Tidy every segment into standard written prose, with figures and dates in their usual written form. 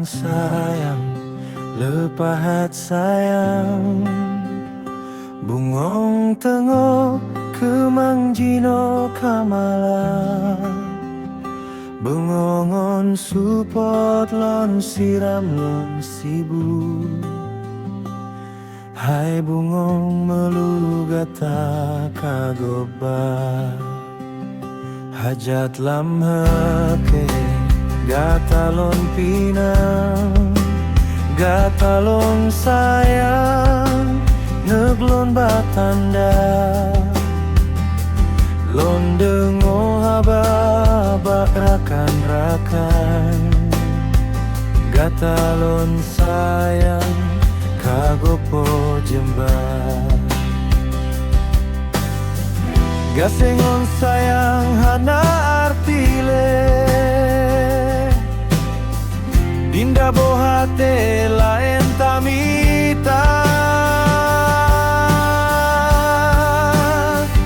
sayang, lepahat sayang. Bungong tengok kemang jino kamala, bengongon support lon siram lon sibu. Hai bungong melulu gata kagoba, hajat lam heke gata lon pinang, gata lon sayang neglon batanda. Lon dengo haba bak rakan-rakan, gata lon sayang kagopo jembat. Gasengon sayang hana artile, dinda bohate lain tamita.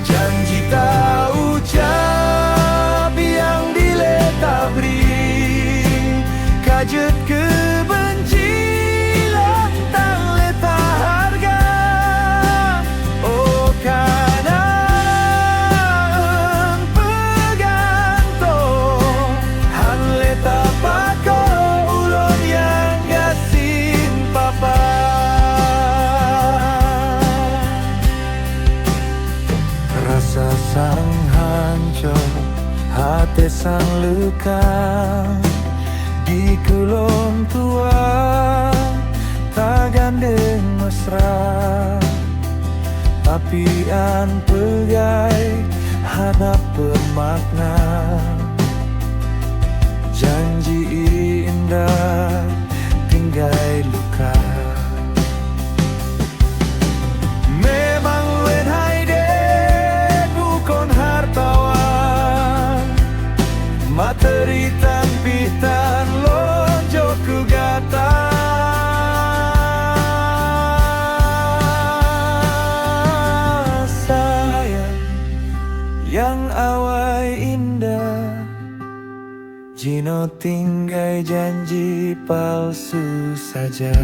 Janji tak ucap yang dile tak beri, kajet kebenci lantang leta harga. Oh kanan pegantung han leta pako ulon yang gasin papa. Rasa sang hancur, hati sang luka, di kulon tua tak gandeng mesra, tapi an pegai hadap bermakna. Janji indah tinggai luka. Memang wen haide bukan hartawan, materi tampitan lonjo kugata. Sayang yang awai indah, jino tinggai janji palsu saja.